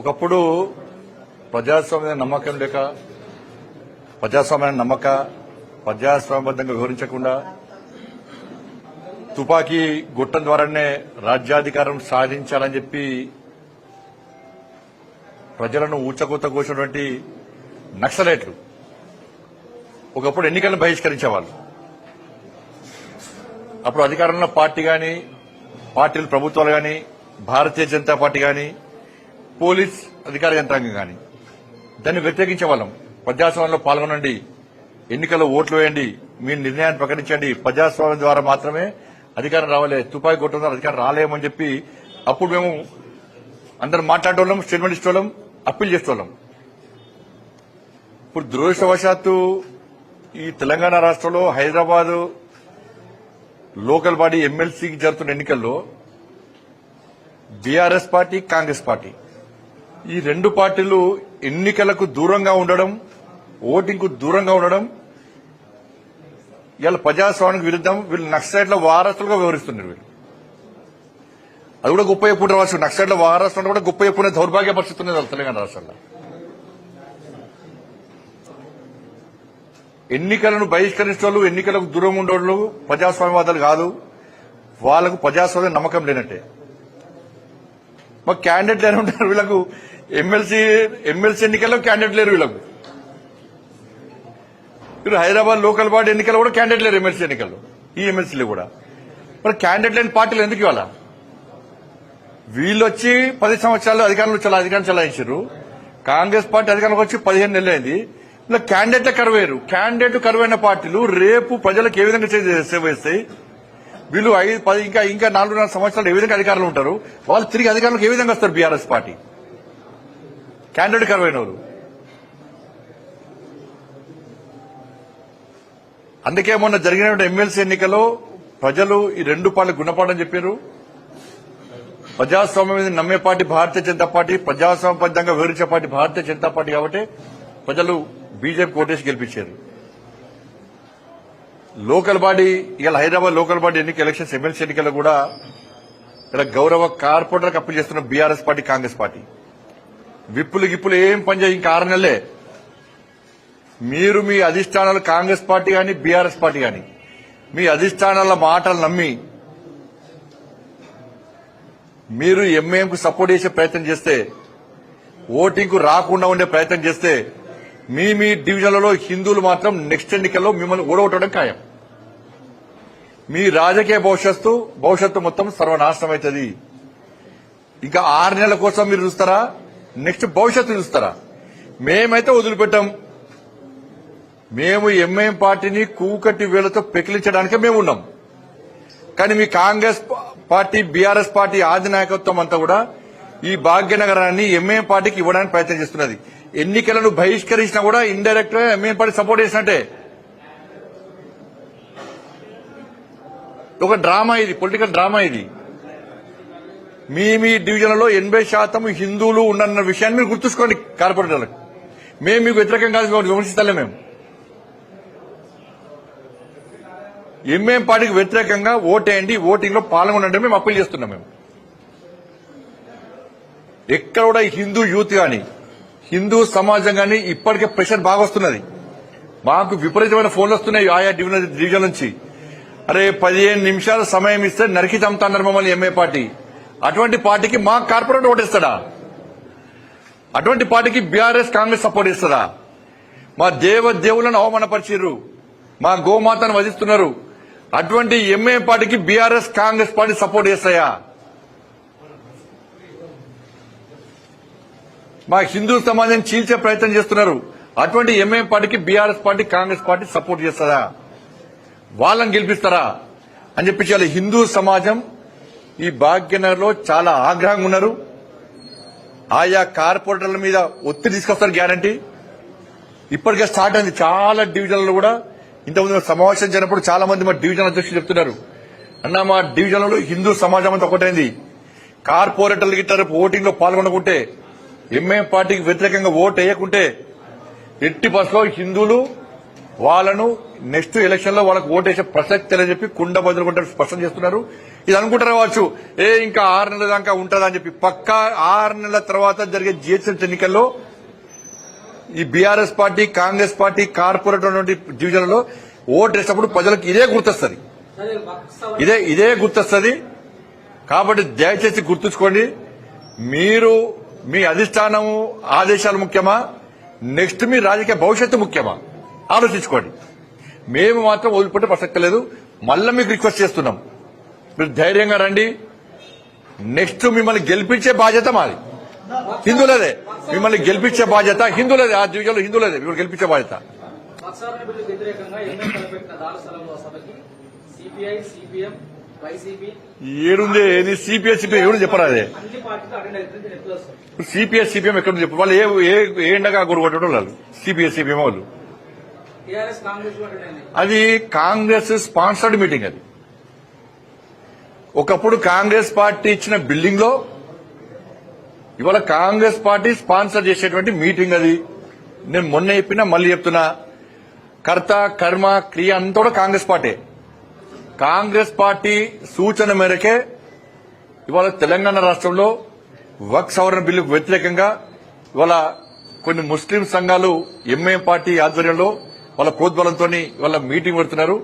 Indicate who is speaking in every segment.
Speaker 1: ఒకప్పుడు ప్రజాస్వామ్య నమ్మకం లేక ప్రజాస్వామ్యబద్దంగా వివరించకుండా తుపాకీ గుట్టం ద్వారానే రాజ్యాధికారం సాధించాలని చెప్పి ప్రజలను ఊచకూత కూర్చున్నటువంటి నక్సలైట్లు ఒకప్పుడు ఎన్నికలను బహిష్కరించేవాళ్ళు. అప్పుడు అధికారంలో పార్టీ గాని, పార్టీలు ప్రభుత్వాలు గాని, భారతీయ జనతా పార్టీ గాని, పోలీస్ అధికార యంత్రాంగం గాని దాన్ని వ్యతిరేకించేవాళ్ళం. ప్రజాస్వామ్యంలో పాల్గొనండి, ఎన్నికల్లో ఓట్లు వేయండి, మీ నిర్ణయాన్ని ప్రకటించండి, ప్రజాస్వామ్యం ద్వారా మాత్రమే అధికారం రావాలి, తుపాకీ కొట్టడం ద్వారా అధికారం రాలేమని చెప్పి అప్పుడు మేము అందరం మాట్లాడేవాళ్ళం, స్టేట్మెంట్ ఇచ్చేవాళ్ళం, అప్పీల్ చేసేవాళ్ళం. ఇప్పుడు దురదృష్టవశాత్తు ఈ తెలంగాణ రాష్ట్రంలో హైదరాబాద్ లోకల్ బాడీ ఎమ్మెల్సీకి జరుగుతున్న ఎన్నికల్లో బీఆర్ఎస్ పార్టీ, కాంగ్రెస్ పార్టీ ఈ రెండు పార్టీలు ఎన్నికలకు దూరంగా ఉండడం, ఓటింగ్ కు దూరంగా ఉండడం, ఇవాళ ప్రజాస్వామ్యానికి విరుద్ధం. వీళ్ళు నక్సలైట్ల వారసులుగా వివరిస్తున్నారు. వీళ్ళు అది కూడా గొప్ప చెప్పుకుంటారు. రాష్ట్రం నక్సలైట్ల వారసులు కూడా గొప్ప చెప్పుకునే దౌర్భాగ్య పరిస్థితి ఉన్నది తెలంగాణ రాష్ట్రంలో. ఎన్నికలను బహిష్కరించే వాళ్ళు, ఎన్నికలకు దూరం ఉండేవాళ్ళు ప్రజాస్వామ్యవాదాలు కాదు, వాళ్లకు ప్రజాస్వామ్యం నమ్మకం లేనట్టే. మాకు క్యాండిడేట్ లేని ఉంటారు. వీళ్ళకు ఎమ్మెల్సీ ఎన్నికల్లో క్యాండిడేట్ లేరు. వీళ్ళకు వీళ్ళు హైదరాబాద్ లోకల్ బాడీ ఎన్నికల్లో కూడా క్యాండిడేట్ లేరు. ఎమ్మెల్సీ ఎన్నికల్లో ఈ ఎమ్మెల్సీలు కూడా మరి క్యాండిడేట్ లేని పార్టీలు ఎందుకు ఇవాళ? వీళ్ళు వచ్చి 10 సంవత్సరాలు అధికారం చెలాయించారు. కాంగ్రెస్ పార్టీ అధికారంలోకి వచ్చి 15 నెలలు అయింది. ఇలా క్యాండిడేట్ల కరువేరు. క్యాండిడేట్ కరువైన పార్టీలు రేపు ప్రజలకు ఏ విధంగా సేవ చేస్తాయి? వీళ్ళు 5, 10 ఇంకా 4.5 సంవత్సరాలు ఏ విధంగా అధికారంలో ఉంటారు? వాళ్ళు తిరిగి అధికారంలోకి ఏ విధంగా వస్తారు? బీఆర్ఎస్ పార్టీ క్యాండిడేట్ కరువైన వారు. అందుకే మొన్న జరిగిన ఎమ్మెల్సీ ఎన్నికల్లో ప్రజలు ఈ రెండు పార్టీలు గుణపాఠం చెప్పారు. ప్రజాస్వామ్యం మీద నమ్మే పార్టీ భారతీయ జనతా పార్టీ, ప్రజాస్వామ్యబద్దంగా వివరించే పార్టీ భారతీయ జనతా పార్టీ కాబట్టి ప్రజలు బీజేపీ కోటేసి గెలిపించారు. లోకల్ బాడీ ఇవాళ Hyderabad local body elections MLC ఎన్నికల్లో కూడా ఇలా గౌరవ కార్పొరేటర్లకు అప్పీల్ చేస్తున్న బీఆర్ఎస్ పార్టీ, కాంగ్రెస్ పార్టీ విప్పులు ఏం పనిచేయ. ఇంకా 6 నెలలే. మీరు మీ అధిష్టానాలు కాంగ్రెస్ పార్టీ గాని, బీఆర్ఎస్ పార్టీ గాని మీ అధిష్టానాల మాటలు నమ్మి మీరు ఎంఐఎంకు సపోర్ట్ చేసే ప్రయత్నం చేస్తే, ఓటింగ్ కు రాకుండా ఉండే ప్రయత్నం చేస్తే మీ డివిజన్లలో హిందువులు మాత్రం నెక్స్ట్ ఎన్నికల్లో మిమ్మల్ని ఓడగొట్టడం ఖాయం. మీ రాజకీయ భవిష్యత్తు మొత్తం సర్వనాశనం అవుతుంది. ఇంకా 6 నెలల కోసం మీరు చూస్తారా? నెక్స్ట్ భవిష్యత్తు చూస్తారా? మేమైతే వదిలిపెట్టాం. మేము ఎంఐఎం పార్టీని కూకటి వేలతో పెకిలించడానికే మేము ఉన్నాం. కానీ మీ కాంగ్రెస్ పార్టీ, బీఆర్ఎస్ పార్టీ అధినాయకత్వం అంతా కూడా ఈ భాగ్యనగరాన్ని ఎంఐఎం పార్టీకి ఇవ్వడానికి ప్రయత్నం చేస్తున్నది. ఎన్నికలను బహిష్కరించినా కూడా ఇండైరెక్ట్ గా ఎంఐఎం పార్టీ సపోర్ట్ చేసినట్టే. ఒక డ్రామా ఇది, పొలిటికల్ డ్రామా ఇది. మీ డివిజన్లలో 80% హిందువులు ఉన్న విషయాన్ని మీరు గుర్తుంచుకోండి. కార్పొరేటర్లకు మేము మీకు వ్యతిరేకం కాదు, విమర్శిస్తలే. మేము ఎంఐఎం పార్టీకి వ్యతిరేకంగా ఓటేయండి, ఓటింగ్ లో పాల్గొనండి మేము అప్పీల్ చేస్తున్నాం. మేము ఎక్కడ కూడా హిందూ యూత్ గాని, హిందూ సమాజం గాని ఇప్పటికే ప్రెషర్ బాగా వస్తున్నది. మాకు విపరీతమైన ఫోన్లు వస్తున్నాయి ఆయా డివిజన్ నుంచి. అరే 15 నిమిషాల సమయం ఇస్తే నరికి చంపుతున్నారు మమ్మల్ని ఎంఐ పార్టీ. అటువంటి పార్టీకి మా కార్పొరేటర్ ఓటేస్తాడా? అటువంటి పార్టీకి బీఆర్ఎస్, కాంగ్రెస్ సపోర్ట్ ఇస్తుందా? మా దేవులను అవమానపరిచిర్రు, మా గోమాతను వధిస్తున్నారు. అటువంటి ఎంఐ పార్టీకి బీఆర్ఎస్, కాంగ్రెస్ పార్టీ సపోర్ట్ చేస్తాయా? మా హిందూ సమాజాన్ని చీల్చే ప్రయత్నం చేస్తున్నారు. అటువంటి ఎంఐ పార్టీకి BRS party, Congress party support చేస్తారా? వాళ్ళని గెలిపిస్తారా అని చెప్పి హిందూ సమాజం ఈ భాగ్యనగర్ లో చాలా ఆగ్రహంగా ఉన్నారు. ఆయా కార్పొరేటర్ల మీద ఒత్తిడి తీసుకొస్తారు గ్యారంటీ. ఇప్పటికే స్టార్ట్ అయింది చాలా డివిజన్లలో కూడా. ఇంతకుముందు సమావేశం జరిగినప్పుడు చాలా మంది మా డివిజన్ అధ్యక్షులు చెప్తున్నారు, అన్న మా డివిజన్లలో హిందూ సమాజం అంతా ఒకటైంది. కార్పొరేటర్లు గిట్ట రేపు ఓటింగ్ లో పాల్గొనకుంటే, ఎంఐఎం పార్టీకి వ్యతిరేకంగా ఓటు వేయకుంటే ఎట్టి బస్సులో హిందువులు వాళ్ళను నెక్స్ట్ ఎలక్షన్ లో వాళ్ళకు ఓటేసే ప్రసక్తి లేదని చెప్పి కుండ బదులుకుంటారు స్పష్టం చేస్తున్నారు. ఇది అనుకుంటారు కావచ్చు, ఇంకా 6 నెలల దాకా ఉంటుందని చెప్పి. పక్కా 6 నెలల తర్వాత జరిగే జిహెచ్ఎంసీ ఎన్నికల్లో ఈ BRS party, Congress party corporator డివిజన్లలో ఓటేసినప్పుడు ప్రజలకు ఇదే గుర్తొస్తుంది, ఇదే గుర్తొస్తుంది. కాబట్టి దయచేసి గుర్తుంచుకోండి, మీరు మీ అధిష్టానం ఆదేశాలు ముఖ్యమా, నెక్స్ట్ మీ రాజకీయ భవిష్యత్తు ముఖ్యమా ఆలోచించుకోండి. మేము మాత్రం వదిలిపెట్టే ప్రసక్తి లేదు. మళ్ళీ మీకు రిక్వెస్ట్ చేస్తున్నాం, మీరు ధైర్యంగా రండి. నెక్స్ట్ మిమ్మల్ని గెలిపించే బాధ్యత మాది, హిందువులదే. మిమ్మల్ని గెలిపించే బాధ్యత హిందువులదే, ఆ డివిజన్లో హిందువులదే మిమ్మల్ని గెలిపించే బాధ్యత. ఏడుంది ఏది సిపిఐ సిపిఎం ఎవరు చెప్పరా? అదే సిపిఐ సిపిఎం ఎక్కడ చెప్పు, వాళ్ళు ఏ ఎండగా గొడవట్టడం వాళ్ళు సిపిఐ సిపిఎం వాళ్ళు. అది కాంగ్రెస్ స్పాన్సర్డ్ మీటింగ్. అది ఒకప్పుడు కాంగ్రెస్ పార్టీ ఇచ్చిన బిల్డింగ్ లో ఇవాళ కాంగ్రెస్ పార్టీ స్పాన్సర్ చేసేటువంటి మీటింగ్. అది నేను మొన్న చెప్పినా మళ్ళీ చెప్తున్నా, కర్త కర్మ క్రియ అంతా కూడా కాంగ్రెస్ పార్టీ. కాంగ్రెస్ పార్టీ సూచన మేరకే ఇవాళ తెలంగాణ రాష్ట్రంలో వక్ఫ్ సవరణ బిల్లుకు వ్యతిరేకంగా ఇవాళ కొన్ని ముస్లిం సంఘాలు ఎంఐఎం పార్టీ ఆధ్వర్యంలో వాళ్ళ ప్రోద్బలంతో ఇవాళ మీటింగ్ పెడుతున్నారు.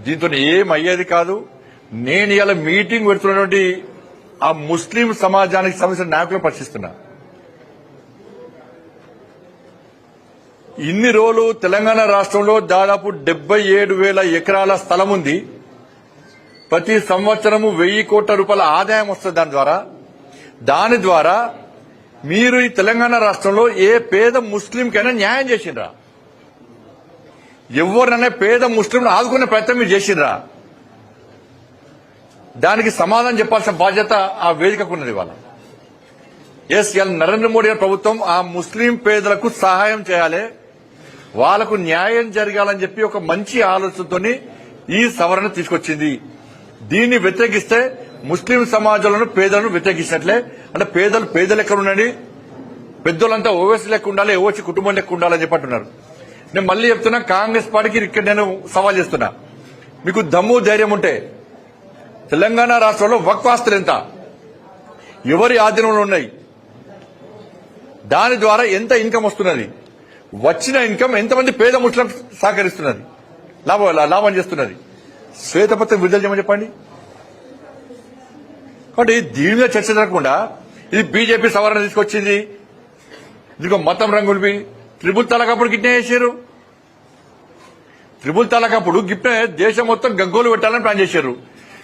Speaker 1: దీంతో ఏం అయ్యేది కాదు. నేను ఇవాళ మీటింగ్ పెడుతున్నటువంటి ఆ ముస్లిం సమాజానికి సంబంధించిన నాయకులను ప్రశ్నిస్తున్నా. ఇన్ని రోజులు తెలంగాణ రాష్ట్రంలో దాదాపు 77,000 ఎకరాల స్థలం ఉంది. ప్రతి సంవత్సరము 1,000 కోట్ల రూపాయల ఆదాయం వస్తుంది దాని ద్వారా మీరు ఈ తెలంగాణ రాష్ట్రంలో ఏ పేద ముస్లింకైనా న్యాయం చేసిండ్రా? ఎవరినైనా పేద ముస్లింను ఆదుకునే ప్రయత్నం మీరు చేసిండ్రా? దానికి సమాధానం చెప్పాల్సిన బాధ్యత ఆ వేదికకు ఉన్నది. ఇవాళ ఇవాళ నరేంద్ర మోడీ గారి ప్రభుత్వం ఆ ముస్లిం పేదలకు సహాయం చేయాలి, వాళ్లకు న్యాయం జరగాలని చెప్పి ఒక మంచి ఆలోచనతో ఈ సవరణ తీసుకొచ్చింది. దీన్ని వ్యతిరేకిస్తే ముస్లిం సమాజంలో పేదలను వ్యతిరేకించినట్లే. అంటే పేదలు ఎక్కడ ఉండండి, పెద్దోళ్ళంతా ఓవైసీ లెక్క ఉండాలి, ఓవైసీ కుటుంబం లెక్క ఉండాలని చెప్పి అంటున్నారు. నేను మళ్ళీ చెప్తున్నా, కాంగ్రెస్ పార్టీకి ఇక్కడ నేను సవాల్ చేస్తున్నా, మీకు దమ్ము ధైర్యం ఉంటే తెలంగాణ రాష్ట్రంలో వక్ఫ్ ఆస్తులు ఎంత, ఎవరి ఆధీనంలో ఉన్నాయి, దాని ద్వారా ఎంత ఇన్కమ్ వస్తున్నది, వచ్చిన ఇన్కమ్ ఎంతమంది పేద ముస్లిం సహకరిస్తున్నది, లాభం చేస్తున్నది, శ్వేతపత్రం విడుదల చేయమని చెప్పండి. కాబట్టి దీని మీద చర్చ జరగకుండా ఇది బీజేపీ సవరణ తీసుకొచ్చింది, ఇదిగో మతం రంగులవి. త్రిపుల్ తలాక్ అప్పుడు గిట్నే చేశారు. త్రిపుల్ తలాక్ అప్పుడు గిట్నే దేశం మొత్తం గగ్గోలు పెట్టాలని ప్లాన్ చేశారు.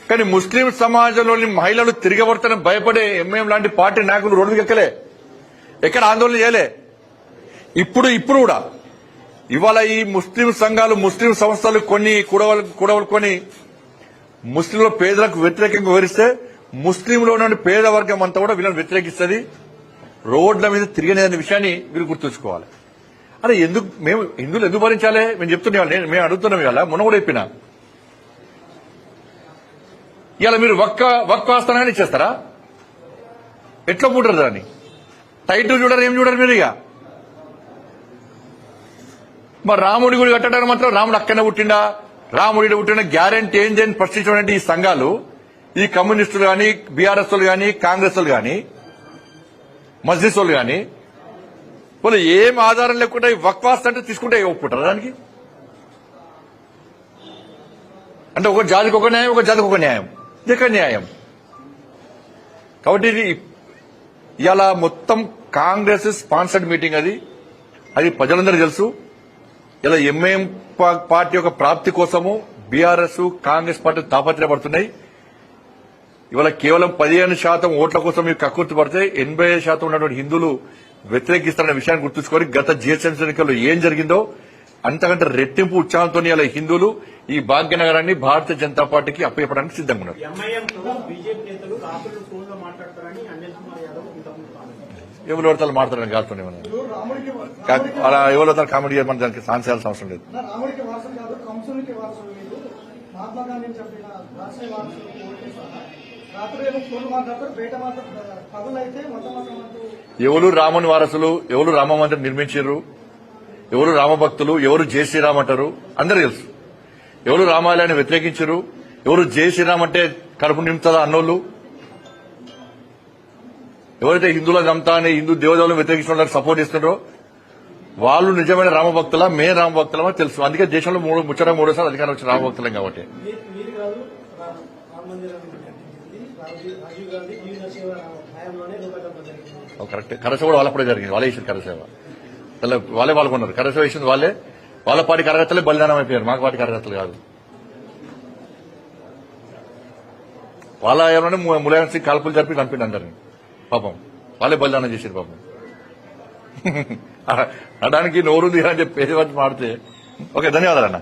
Speaker 1: కానీ ముస్లిం సమాజంలోని మహిళలు తిరగబడతానని భయపడే ఎంఐఎం లాంటి పార్టీ నాయకులు రోడ్డుకి ఎక్కలే, ఎక్కడ ఆందోళన చేయలే. ఇప్పుడు కూడా ఇవాళ ఈ ముస్లిం సంఘాలు, ముస్లిం సంస్థలు కొన్ని కూడవలుకొని ముస్లింల పేదలకు వ్యతిరేకంగా వివరిస్తే ముస్లింలో ఉన్న పేద వర్గం అంతా కూడా వీళ్ళని వ్యతిరేకిస్తుంది, రోడ్ల మీద తిరిగినదనే విషయాన్ని వీళ్ళు గుర్తుంచుకోవాలి. అరే మేము హిందువులు ఎందుకు భరించాలి? మేము చెప్తున్నాం, మేము అడుగుతున్నాం. ఇవాళ మొన్న కూడా చెప్పినా, ఇవాళ మీరు వక్ఫ్ ఆస్థానాన్ని ఇచ్చేస్తారా? ఎట్లా పుట్టరు దాన్ని? టైటిల్ చూడరు, ఏం చూడరు మీరు. ఇక మరి రాముడి గుడి కట్టడానికి మాత్రం రాముడు అక్కడనే పుట్టిండా, రాముడి పుట్టిన గ్యారెంటీ ఏంటి అని ప్రశ్నించినటువంటి ఈ సంఘాలు, ఈ కమ్యూనిస్టులు గాని, బీఆర్ఎస్ గాని, కాంగ్రెస్ గాని, మజ్లిస్ వాళ్ళు గాని, వాళ్ళు ఏం ఆధారం లేకుండా ఈ వక్ఫ్ ఆస్తి అంటే తీసుకుంటే ఒప్పుకుంటారు దానికి? అంటే ఒక జాతికి ఒక న్యాయం, ఒక జాతికి ఒక న్యాయం, ఇదే న్యాయం. కాబట్టి ఇది ఇలా మొత్తం కాంగ్రెస్ స్పాన్సర్డ్ మీటింగ్. అది ప్రజలందరూ తెలుసు. ఇలా ఎంఐఎం పార్టీ యొక్క ప్రాప్తి కోసము బీఆర్ఎస్, కాంగ్రెస్ పార్టీ తాపత్రయపడుతున్నాయి. ఇవాళ కేవలం 15% ఓట్ల కోసం మీకు కక్కుర్తి పడితే 85% ఉన్నటువంటి హిందువులు వ్యతిరేకిస్తారన్న విషయాన్ని గుర్తుంచుకొని గత జిహెచ్ఎంసీ ఎన్నికల్లో ఏం జరిగిందో అంతకంటే రెట్టింపు ఉత్సాహంతో ఇలా హిందువులు ఈ భాగ్యనగరాన్ని భారతీయ జనతా పార్టీకి అప్పచెప్పడానికి సిద్ధంగా ఉన్నారు. ఎవరు పడతారు మాట్లాడడానికి కాదుతోనే అలా ఎవరు పడతారు కామెడీ చేయమని దానికి సాన్సేయాల్సిన అవసరం లేదు. ఎవరు రాముని వారసులు, ఎవరు రామ మందిరం నిర్మించారు, ఎవరు రామభక్తులు, ఎవరు జై శ్రీరామ్ అంటారు అందరూ తెలుసు. ఎవరు రామాలయాన్ని వ్యతిరేకించరు, ఎవరు జై శ్రీరామ్ అంటే కడుపు నింపుతుందా అన్నోళ్ళు, ఎవరైతే హిందువుల నమ్ముతా అని హిందూ దేవతలను వ్యతిరేకించిన వాళ్ళకి సపోర్ట్ ఇస్తున్నారో వాళ్ళు నిజమైన రామభక్తులా, మే రామభక్తులమో తెలుసు. అందుకే దేశంలో ముచ్చట మూడోసారి అధికారం వచ్చిన రామభక్తులం కాబట్టి.
Speaker 2: మీరు కాదు రామ మందిరాన్ని కట్టించింది రాజీవ్ గాంధీ జీవిత సేవ హయాంలోనే రూపకల్పన జరిగింది.
Speaker 1: కరెక్ట్. కరసేవ కూడా వాళ్ళప్పుడే జరిగింది. వాళ్ళే ఇచ్చారు కరసేవ. వాళ్ళే పాల్గొన్నారు. కరసేవ ఇచ్చింది వాళ్ళే. వాళ్ళ పార్టీ కార్యకర్తలే బలిదానం అయిపోయారు, మాకు పార్టీ కార్యకర్తలు కాదు. వాళ్ళ ఏమన్నా ములాయం సింగ్ కాల్పులు జరిపి చంపిండి అందరినీ పాపం. వాళ్ళే బలిదానం చేశారు పాపం. అనడానికి నోరుంది అని చెప్పి పేరు మాడితే ఓకే. ధన్యవాదాలు అన్న.